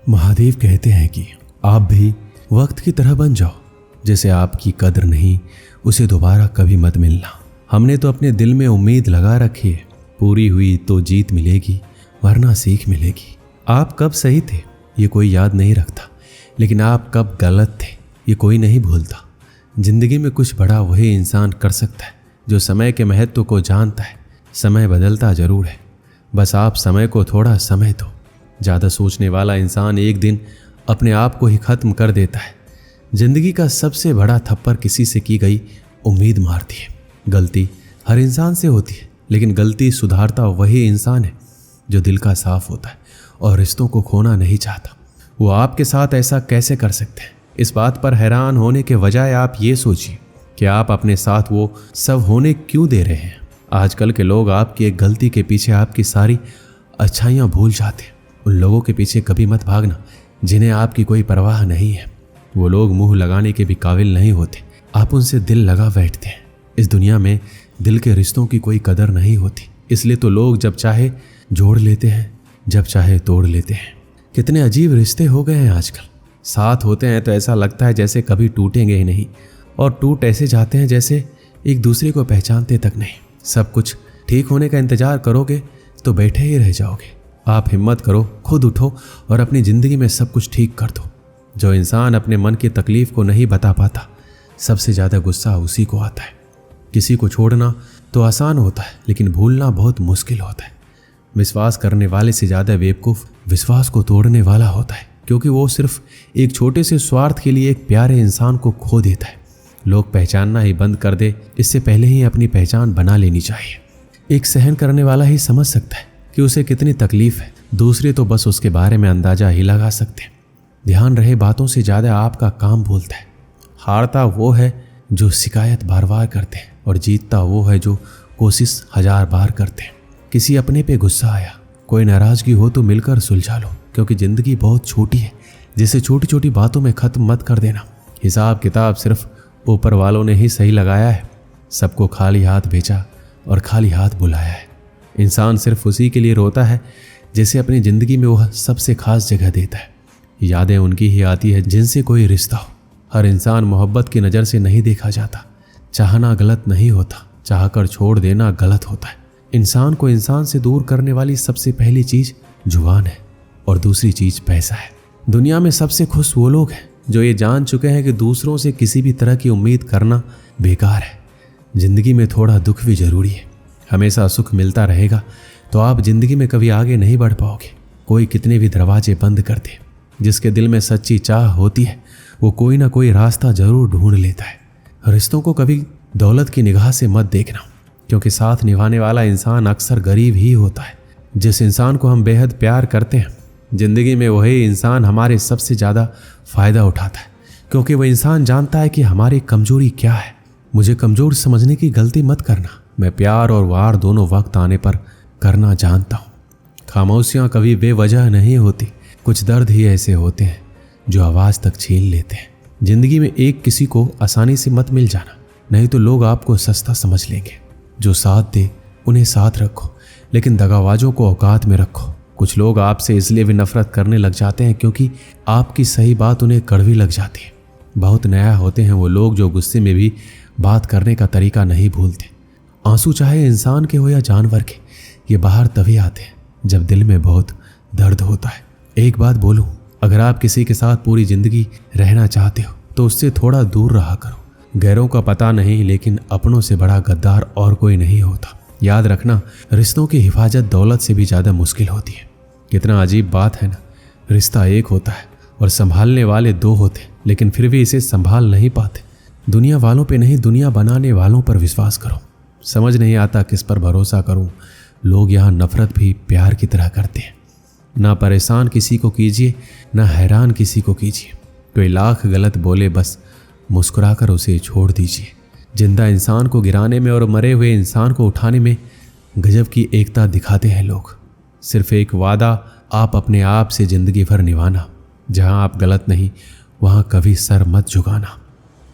महादेव कहते हैं कि आप भी वक्त की तरह बन जाओ, जैसे आपकी कदर नहीं उसे दोबारा कभी मत मिलना। हमने तो अपने दिल में उम्मीद लगा रखी है, पूरी हुई तो जीत मिलेगी वरना सीख मिलेगी। आप कब सही थे ये कोई याद नहीं रखता, लेकिन आप कब गलत थे ये कोई नहीं भूलता। जिंदगी में कुछ बड़ा वही इंसान कर सकता है जो समय के महत्व को जानता है। समय बदलता जरूर है, बस आप समय को थोड़ा समय दो। ज़्यादा सोचने वाला इंसान एक दिन अपने आप को ही ख़त्म कर देता है। जिंदगी का सबसे बड़ा थप्पड़ किसी से की गई उम्मीद मारती है। गलती हर इंसान से होती है, लेकिन गलती सुधारता वही इंसान है जो दिल का साफ होता है और रिश्तों को खोना नहीं चाहता। वो आपके साथ ऐसा कैसे कर सकते हैं? इस बात पर हैरान होने के बजाय आप ये सोचिए कि आप अपने साथ वो सब होने क्यों दे रहे हैं। आजकल के लोग आपकी एक गलती के पीछे आपकी सारी अच्छाइयाँ भूल जाते हैं। उन लोगों के पीछे कभी मत भागना जिन्हें आपकी कोई परवाह नहीं है। वो लोग मुंह लगाने के भी काबिल नहीं होते, आप उनसे दिल लगा बैठते हैं। इस दुनिया में दिल के रिश्तों की कोई कदर नहीं होती, इसलिए तो लोग जब चाहे जोड़ लेते हैं, जब चाहे तोड़ लेते हैं। कितने अजीब रिश्ते हो गए हैं आजकल। साथ होते हैं तो ऐसा लगता है जैसे कभी टूटेंगे ही नहीं, और टूट ऐसे जाते हैं जैसे एक दूसरे को पहचानते तक नहीं। सब कुछ ठीक होने का इंतजार करोगे तो बैठे ही रह जाओगे। आप हिम्मत करो, खुद उठो और अपनी ज़िंदगी में सब कुछ ठीक कर दो। जो इंसान अपने मन की तकलीफ़ को नहीं बता पाता, सबसे ज़्यादा गुस्सा उसी को आता है। किसी को छोड़ना तो आसान होता है, लेकिन भूलना बहुत मुश्किल होता है। विश्वास करने वाले से ज़्यादा बेवकूफ़ विश्वास को तोड़ने वाला होता है, क्योंकि वो सिर्फ एक छोटे से स्वार्थ के लिए एक प्यारे इंसान को खो देता है। लोग पहचानना ही बंद कर दे, इससे पहले ही अपनी पहचान बना लेनी चाहिए। एक सहन करने वाला ही समझ सकता है कि उसे कितनी तकलीफ है, दूसरे तो बस उसके बारे में अंदाजा ही लगा सकते हैं। ध्यान रहे, बातों से ज़्यादा आपका काम बोलता है। हारता वो है जो शिकायत बार बार करते हैं, और जीतता वो है जो कोशिश 1000 बार करते हैं। किसी अपने पे गुस्सा आया, कोई नाराज़गी हो तो मिलकर सुलझा लो, क्योंकि ज़िंदगी बहुत छोटी है, जिसे छोटी छोटी बातों में ख़त्म मत कर देना। हिसाब किताब सिर्फ ऊपर वालों ने ही सही लगाया है। सबको खाली हाथ भेजा और खाली हाथ बुलाया है। इंसान सिर्फ उसी के लिए रोता है जैसे अपनी ज़िंदगी में वह सबसे खास जगह देता है। यादें उनकी ही आती है जिनसे कोई रिश्ता हो। हर इंसान मोहब्बत की नज़र से नहीं देखा जाता। चाहना गलत नहीं होता, चाहकर छोड़ देना गलत होता है। इंसान को इंसान से दूर करने वाली सबसे पहली चीज़ जुबान है, और दूसरी चीज़ पैसा है। दुनिया में सबसे खुश वो लोग हैं जो ये जान चुके हैं कि दूसरों से किसी भी तरह की उम्मीद करना बेकार है। ज़िंदगी में थोड़ा दुख भी ज़रूरी है। हमेशा सुख मिलता रहेगा तो आप ज़िंदगी में कभी आगे नहीं बढ़ पाओगे। कोई कितने भी दरवाजे बंद कर दे, जिसके दिल में सच्ची चाह होती है वो कोई ना कोई रास्ता ज़रूर ढूंढ लेता है। रिश्तों को कभी दौलत की निगाह से मत देखना, क्योंकि साथ निभाने वाला इंसान अक्सर गरीब ही होता है। जिस इंसान को हम बेहद प्यार करते हैं, ज़िंदगी में वही इंसान हमारे सबसे ज़्यादा फ़ायदा उठाता है, क्योंकि वह इंसान जानता है कि हमारी कमज़ोरी क्या है। मुझे कमज़ोर समझने की गलती मत करना। मैं प्यार और वार दोनों वक्त आने पर करना जानता हूँ। खामोशियाँ कभी बेवजह नहीं होती, कुछ दर्द ही ऐसे होते हैं जो आवाज़ तक छीन लेते हैं। ज़िंदगी में एक किसी को आसानी से मत मिल जाना, नहीं तो लोग आपको सस्ता समझ लेंगे। जो साथ दे उन्हें साथ रखो, लेकिन दगाबाजों को औकात में रखो। कुछ लोग आपसे इसलिए भी नफरत करने लग जाते हैं क्योंकि आपकी सही बात उन्हें कड़वी लग जाती है। बहुत नया होते हैं वो लोग जो गुस्से में भी बात करने का तरीका नहीं भूलते। आंसू चाहे इंसान के हो या जानवर के, ये बाहर तभी आते हैं जब दिल में बहुत दर्द होता है। एक बात बोलूं, अगर आप किसी के साथ पूरी ज़िंदगी रहना चाहते हो तो उससे थोड़ा दूर रहा करो। गैरों का पता नहीं, लेकिन अपनों से बड़ा गद्दार और कोई नहीं होता। याद रखना, रिश्तों की हिफाजत दौलत से भी ज़्यादा मुश्किल होती है। कितना अजीब बात है ना, रिश्ता एक होता है और संभालने वाले 2 होते, लेकिन फिर भी इसे संभाल नहीं पाते। दुनिया वालों पे नहीं, दुनिया बनाने वालों पर विश्वास करो। समझ नहीं आता किस पर भरोसा करूं। लोग यहाँ नफरत भी प्यार की तरह करते हैं। ना परेशान किसी को कीजिए, ना हैरान किसी को कीजिए। कोई लाख गलत बोले, बस मुस्कुराकर उसे छोड़ दीजिए। जिंदा इंसान को गिराने में और मरे हुए इंसान को उठाने में गजब की एकता दिखाते हैं लोग। सिर्फ एक वादा आप अपने आप से ज़िंदगी भर निभाना, जहाँ आप गलत नहीं वहाँ कभी सर मत झुकाना।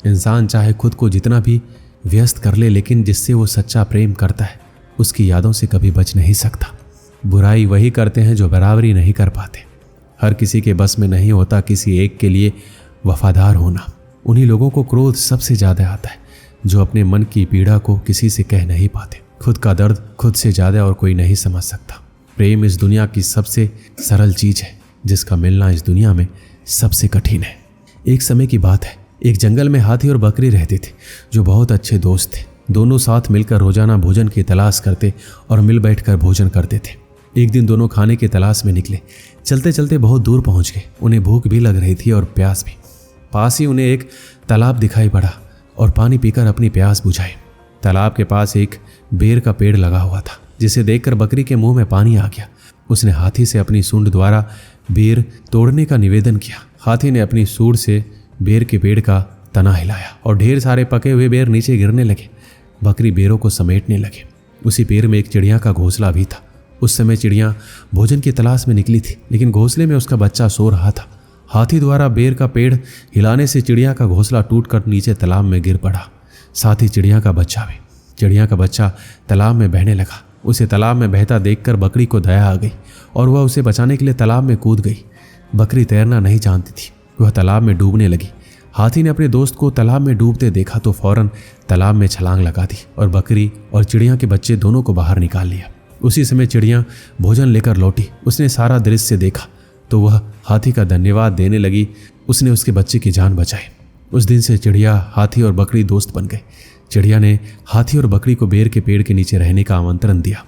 इंसान चाहे खुद को जितना भी व्यस्त कर ले, लेकिन जिससे वो सच्चा प्रेम करता है उसकी यादों से कभी बच नहीं सकता। बुराई वही करते हैं जो बराबरी नहीं कर पाते। हर किसी के बस में नहीं होता किसी एक के लिए वफादार होना। उन्हीं लोगों को क्रोध सबसे ज़्यादा आता है जो अपने मन की पीड़ा को किसी से कह नहीं पाते। खुद का दर्द खुद से ज़्यादा और कोई नहीं समझ सकता। प्रेम इस दुनिया की सबसे सरल चीज़ है जिसका मिलना इस दुनिया में सबसे कठिन है। एक समय की बात है, एक जंगल में हाथी और बकरी रहते थे जो बहुत अच्छे दोस्त थे। दोनों साथ मिलकर रोजाना भोजन की तलाश करते और मिल बैठकर भोजन करते थे। एक दिन दोनों खाने की तलाश में निकले। चलते चलते बहुत दूर पहुंच गए। उन्हें भूख भी लग रही थी और प्यास भी। पास ही उन्हें एक तालाब दिखाई पड़ा और पानी पीकर अपनी प्यास बुझाई। तालाब के पास एक बेर का पेड़ लगा हुआ था जिसे देखकर बकरी के मुंह में पानी आ गया। उसने हाथी से अपनी सूंड द्वारा बेर तोड़ने का निवेदन किया। हाथी ने अपनी सूंड से बेर के पेड़ का तना हिलाया और ढेर सारे पके हुए बेर नीचे गिरने लगे। बकरी बेरों को समेटने लगे। उसी पेड़ में एक चिड़िया का घोंसला भी था। उस समय चिड़िया भोजन की तलाश में निकली थी, लेकिन घोंसले में उसका बच्चा सो रहा था। हाथी द्वारा बेर का पेड़ हिलाने से चिड़िया का घोंसला टूटकर नीचे तालाब में गिर पड़ा, साथ ही चिड़िया का बच्चा भी। चिड़िया का बच्चा तालाब में बहने लगा। उसे तालाब में बहता देखकर बकरी को दया आ गई और वह उसे बचाने के लिए तालाब में कूद गई। बकरी तैरना नहीं जानती थी, वह तालाब में डूबने लगी। हाथी ने अपने दोस्त को तालाब में डूबते देखा तो फौरन तालाब में छलांग लगा दी और बकरी और चिड़िया के बच्चे दोनों को बाहर निकाल लिया। उसी समय चिड़िया भोजन लेकर लौटी। उसने सारा दृश्य देखा तो वह हाथी का धन्यवाद देने लगी। उसने उसके बच्चे की जान बचाई। उस दिन से चिड़िया, हाथी और बकरी दोस्त बन गए। चिड़िया ने हाथी और बकरी को बेर के पेड़ के नीचे रहने का आमंत्रण दिया।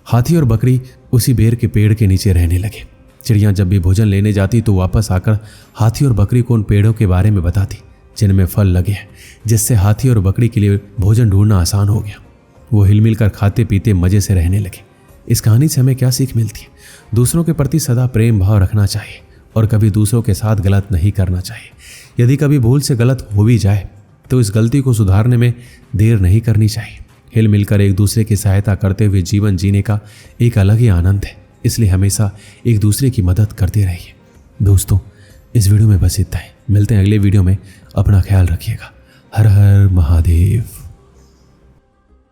हाथी और बकरी उसी बेर के पेड़ के नीचे रहने लगे। चिड़िया जब भी भोजन लेने जाती तो वापस आकर हाथी और बकरी को उन पेड़ों के बारे में बताती जिनमें फल लगे हैं, जिससे हाथी और बकरी के लिए भोजन ढूंढना आसान हो गया। वो हिलमिल कर खाते पीते मजे से रहने लगे। इस कहानी से हमें क्या सीख मिलती है? दूसरों के प्रति सदा प्रेम भाव रखना चाहिए और कभी दूसरों के साथ गलत नहीं करना चाहिए। यदि कभी भूल से गलत हो भी जाए तो इस गलती को सुधारने में देर नहीं करनी चाहिए। हिल मिलकर एक दूसरे की सहायता करते हुए जीवन जीने का एक अलग ही आनंद है। इसलिए हमेशा एक दूसरे की मदद करते रहिए। दोस्तों, इस वीडियो में बस इतना ही। मिलते हैं अगले वीडियो में। अपना ख्याल रखिएगा। हर हर महादेव।